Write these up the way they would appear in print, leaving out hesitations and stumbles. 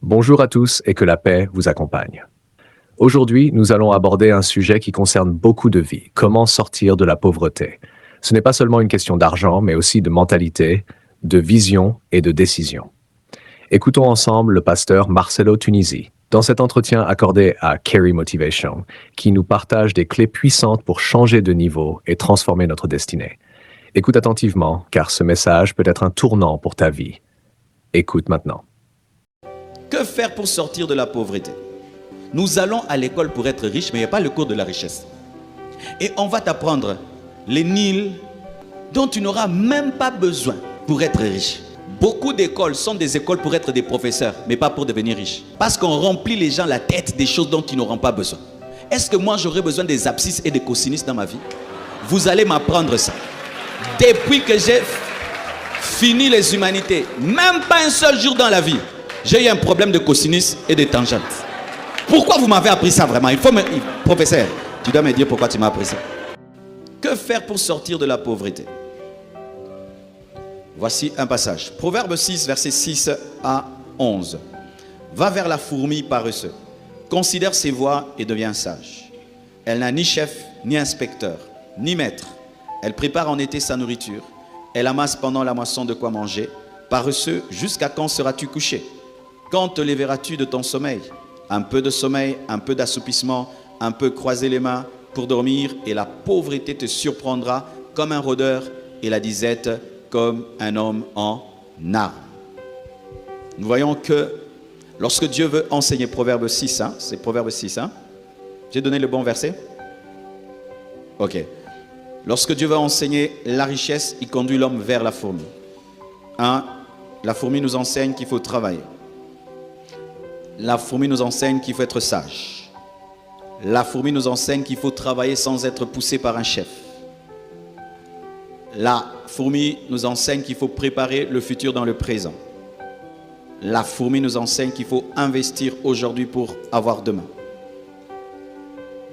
Bonjour à tous et que la paix vous accompagne. Aujourd'hui, nous allons aborder un sujet qui concerne beaucoup de vies, comment sortir de la pauvreté. Ce n'est pas seulement une question d'argent, mais aussi de mentalité, de vision et de décision. Écoutons ensemble le pasteur Marcelo Tunisi, dans cet entretien accordé à Carry Motivation, qui nous partage des clés puissantes pour changer de niveau et transformer notre destinée. Écoute attentivement, car ce message peut être un tournant pour ta vie. Écoute maintenant. Que faire pour sortir de la pauvreté? Nous allons à l'école pour être riches, mais il n'y a pas le cours de la richesse. Et on va t'apprendre les Nils dont tu n'auras même pas besoin pour être riche. Beaucoup d'écoles sont des écoles pour être des professeurs, mais pas pour devenir riches. Parce qu'on remplit les gens la tête des choses dont ils n'auront pas besoin. Est-ce que moi j'aurais besoin des abscisses et des cosinus dans ma vie? Vous allez m'apprendre ça. Depuis que j'ai fini les humanités, même pas un seul jour dans la vie, j'ai eu un problème de cosinus et de tangente. Pourquoi vous m'avez appris ça vraiment? Professeur, tu dois me dire pourquoi tu m'as appris ça. Que faire pour sortir de la pauvreté? Voici un passage. Proverbe 6, versets 6 à 11. Va vers la fourmi paresseuse. Considère ses voies et deviens sage. Elle n'a ni chef, ni inspecteur, ni maître. Elle prépare en été sa nourriture. Elle amasse pendant la moisson de quoi manger. Paresseux, jusqu'à quand seras-tu couché? Quand te lèveras-tu de ton sommeil? Un peu de sommeil, un peu d'assoupissement, un peu croiser les mains pour dormir, et la pauvreté te surprendra comme un rôdeur et la disette comme un homme en armes. Nous voyons que lorsque Dieu veut enseigner Proverbe 6, c'est Proverbe 6, j'ai donné le bon verset? Ok. Lorsque Dieu veut enseigner la richesse, il conduit l'homme vers la fourmi. La fourmi nous enseigne qu'il faut travailler. La fourmi nous enseigne qu'il faut être sage. La fourmi nous enseigne qu'il faut travailler sans être poussé par un chef. La fourmi nous enseigne qu'il faut préparer le futur dans le présent. La fourmi nous enseigne qu'il faut investir aujourd'hui pour avoir demain.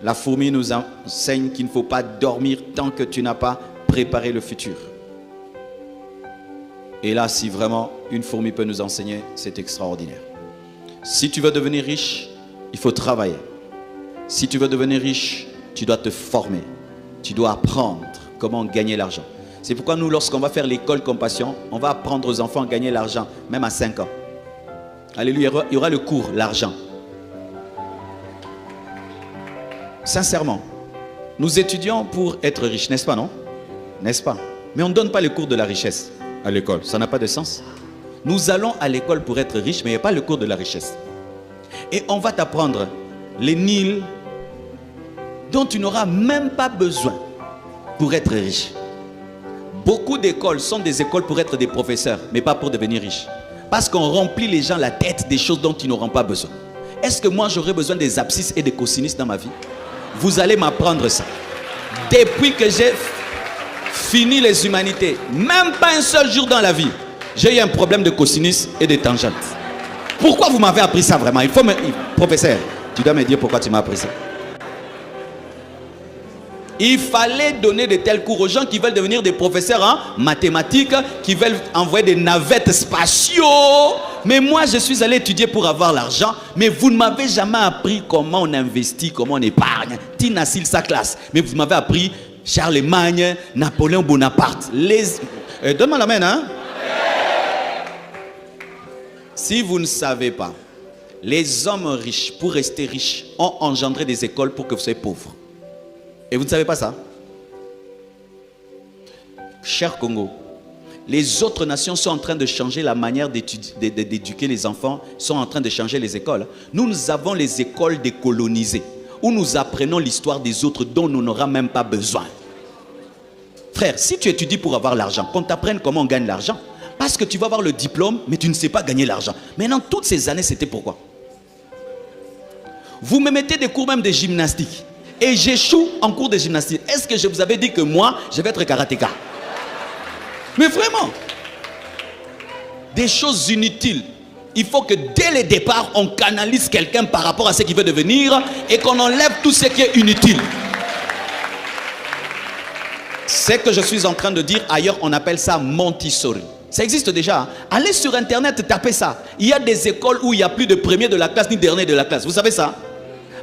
La fourmi nous enseigne qu'il ne faut pas dormir tant que tu n'as pas préparé le futur. Et là, si vraiment une fourmi peut nous enseigner, c'est extraordinaire. Si tu veux devenir riche, il faut travailler. Si tu veux devenir riche, tu dois te former. Tu dois apprendre comment gagner l'argent. C'est pourquoi nous, lorsqu'on va faire l'école Compassion, on va apprendre aux enfants à gagner l'argent, même à 5 ans. Alléluia, il y aura le cours, l'argent. Sincèrement, nous étudions pour être riches, n'est-ce pas, non? N'est-ce pas? Mais on ne donne pas le cours de la richesse à l'école, ça n'a pas de sens. Nous allons à l'école pour être riches, mais il n'y a pas le cours de la richesse. Et on va t'apprendre les Nils dont tu n'auras même pas besoin pour être riche. Beaucoup d'écoles sont des écoles pour être des professeurs, mais pas pour devenir riches. Parce qu'on remplit les gens la tête des choses dont ils n'auront pas besoin. Est-ce que moi j'aurais besoin des abscisses et des cosinus dans ma vie? Vous allez m'apprendre ça. Depuis que j'ai fini les humanités, même pas un seul jour dans la vie, j'ai eu un problème de cosinus et de tangente. Pourquoi vous m'avez appris ça vraiment? Professeur, tu dois me dire pourquoi tu m'as appris ça. Il fallait donner de tels cours aux gens qui veulent devenir des professeurs en mathématiques, qui veulent envoyer des navettes spatiaux. Mais moi, je suis allé étudier pour avoir l'argent. Mais vous ne m'avez jamais appris comment on investit, comment on épargne. Tina Sil, sa classe. Mais vous m'avez appris Charlemagne, Napoléon Bonaparte. Donne-moi la main, hein? Si vous ne savez pas, les hommes riches, pour rester riches, ont engendré des écoles pour que vous soyez pauvres. Et vous ne savez pas ça? Cher Congo, les autres nations sont en train de changer la manière d'éduquer les enfants, sont en train de changer les écoles. Nous avons les écoles décolonisées, où nous apprenons l'histoire des autres dont nous n'aurons même pas besoin. Frère, si tu étudies pour avoir l'argent, qu'on t'apprenne comment on gagne l'argent, parce que tu vas avoir le diplôme, mais tu ne sais pas gagner l'argent. Maintenant, toutes ces années, c'était pourquoi? Vous me mettez des cours même de gymnastique. Et j'échoue en cours de gymnastique. Est-ce que je vous avais dit que moi, je vais être karatéka? Mais vraiment, des choses inutiles. Il faut que dès le départ, on canalise quelqu'un par rapport à ce qu'il veut devenir et qu'on enlève tout ce qui est inutile. Ce que je suis en train de dire, ailleurs on appelle ça Montessori. Ça existe déjà. Allez sur Internet, tapez ça. Il y a des écoles où il n'y a plus de premier de la classe ni dernier de la classe. Vous savez ça?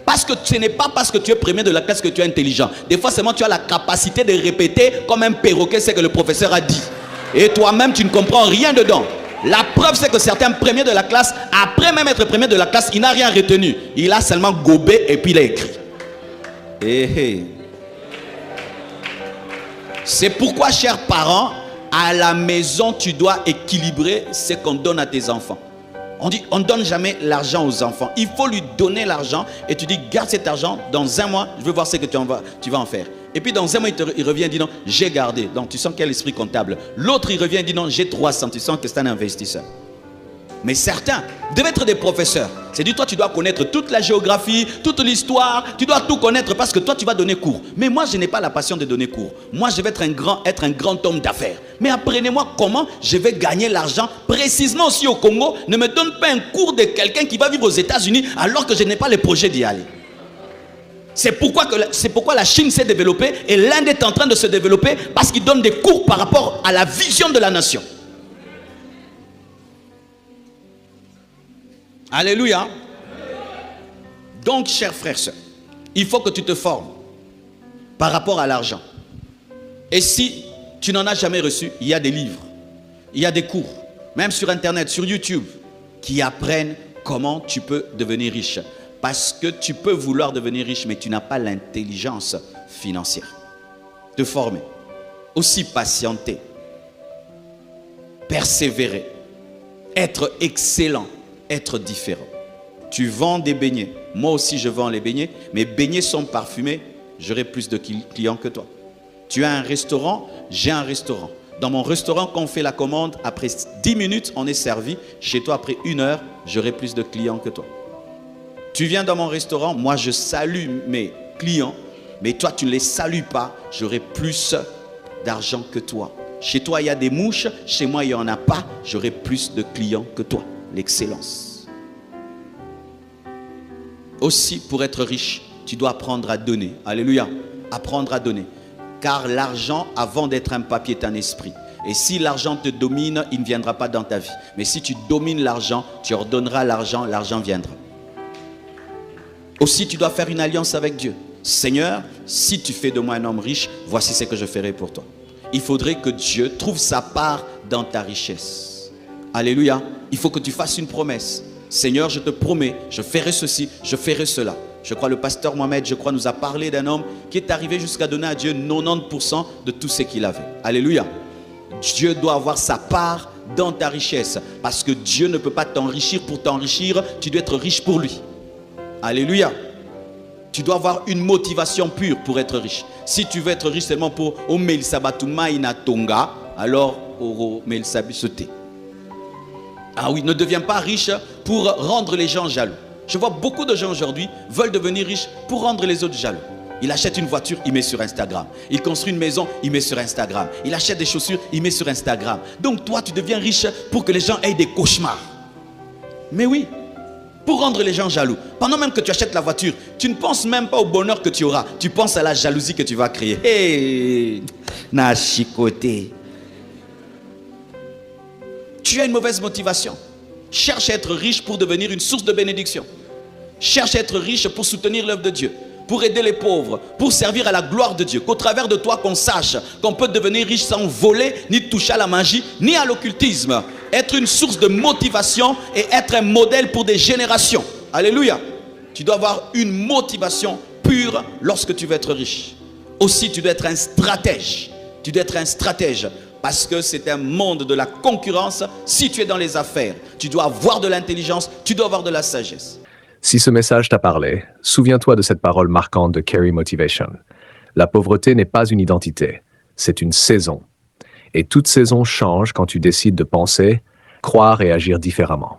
Parce que ce n'est pas parce que tu es premier de la classe que tu es intelligent. Des fois, seulement tu as la capacité de répéter comme un perroquet ce que le professeur a dit. Et toi-même, tu ne comprends rien dedans. La preuve, c'est que certains premiers de la classe, après même être premier de la classe, il n'a rien retenu. Il a seulement gobé et puis il a écrit. C'est pourquoi, chers parents, à la maison, tu dois équilibrer ce qu'on donne à tes enfants. On dit, on ne donne jamais l'argent aux enfants. Il faut lui donner l'argent et tu dis, garde cet argent, dans un mois, je veux voir ce que tu vas en faire. Et puis dans un mois, il revient et dit, non, j'ai gardé. Donc tu sens quel esprit comptable. L'autre, il revient et dit, non, j'ai 300. Tu sens que c'est un investisseur. Mais certains devaient être des professeurs. C'est-à-dire, toi, tu dois connaître toute la géographie, toute l'histoire. Tu dois tout connaître parce que toi, tu vas donner cours. Mais moi, je n'ai pas la passion de donner cours. Moi, je vais être un grand homme d'affaires. Mais apprenez-moi comment je vais gagner l'argent. Précisément aussi au Congo, ne me donne pas un cours de quelqu'un qui va vivre aux États-Unis alors que je n'ai pas le projet d'y aller. C'est pourquoi la Chine s'est développée et l'Inde est en train de se développer parce qu'ils donnent des cours par rapport à la vision de la nation. Alléluia. Donc, chers frères et sœurs, il faut que tu te formes par rapport à l'argent. Et si tu n'en as jamais reçu, il y a des livres, il y a des cours, même sur Internet, sur YouTube, qui apprennent comment tu peux devenir riche. Parce que tu peux vouloir devenir riche, mais tu n'as pas l'intelligence financière. Te former, aussi patienter, persévérer, être excellent, être différent. Tu vends des beignets, moi aussi je vends les beignets. Mes beignets sont parfumés, j'aurai plus de clients que toi. Tu as un restaurant, j'ai un restaurant. Dans mon restaurant, quand on fait la commande, après 10 minutes, on est servi. Chez toi, après 1 heure, j'aurai plus de clients que toi. Tu viens dans mon restaurant, moi je salue mes clients, mais toi tu ne les salues pas, j'aurai plus d'argent que toi. Chez toi, il y a des mouches, chez moi, il n'y en a pas, j'aurai plus de clients que toi. L'excellence. Aussi, pour être riche, tu dois apprendre à donner. Alléluia. Apprendre à donner. Car l'argent, avant d'être un papier, est un esprit. Et si l'argent te domine, il ne viendra pas dans ta vie. Mais si tu domines l'argent, tu ordonneras l'argent, l'argent viendra. Aussi, tu dois faire une alliance avec Dieu. Seigneur, si tu fais de moi un homme riche, voici ce que je ferai pour toi. Il faudrait que Dieu trouve sa part dans ta richesse. Alléluia. Il faut que tu fasses une promesse. Seigneur, je te promets, je ferai ceci, je ferai cela. Je crois le pasteur Mohamed, nous a parlé d'un homme qui est arrivé jusqu'à donner à Dieu 90% de tout ce qu'il avait. Alléluia. Dieu doit avoir sa part dans ta richesse. Parce que Dieu ne peut pas t'enrichir pour t'enrichir. Tu dois être riche pour lui. Alléluia. Tu dois avoir une motivation pure pour être riche. Si tu veux être riche seulement pour Omel Sabatuma Inatonga, alors Omel Sabisote. Ah oui, ne deviens pas riche pour rendre les gens jaloux. Je vois beaucoup de gens aujourd'hui veulent devenir riches pour rendre les autres jaloux. Il achète une voiture, il met sur Instagram. Il construit une maison, il met sur Instagram. Il achète des chaussures, il met sur Instagram. Donc toi, tu deviens riche pour que les gens aient des cauchemars. Mais oui, pour rendre les gens jaloux. Pendant même que tu achètes la voiture, tu ne penses même pas au bonheur que tu auras. Tu penses à la jalousie que tu vas créer. Hé, na chicoté. Tu as une mauvaise motivation. Cherche à être riche pour devenir une source de bénédiction. Cherche à être riche pour soutenir l'œuvre de Dieu, pour aider les pauvres, pour servir à la gloire de Dieu. Qu'au travers de toi, qu'on sache qu'on peut devenir riche sans voler, ni toucher à la magie, ni à l'occultisme. Être une source de motivation et être un modèle pour des générations. Alléluia. Tu dois avoir une motivation pure lorsque tu veux être riche. Aussi, tu dois être un stratège. Tu dois être un stratège. Parce que c'est un monde de la concurrence. Si tu es dans les affaires, tu dois avoir de l'intelligence, tu dois avoir de la sagesse. Si ce message t'a parlé, souviens-toi de cette parole marquante de Carey Motivation. La pauvreté n'est pas une identité, c'est une saison. Et toute saison change quand tu décides de penser, croire et agir différemment.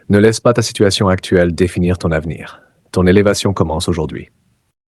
Ne laisse pas ta situation actuelle définir ton avenir. Ton élévation commence aujourd'hui.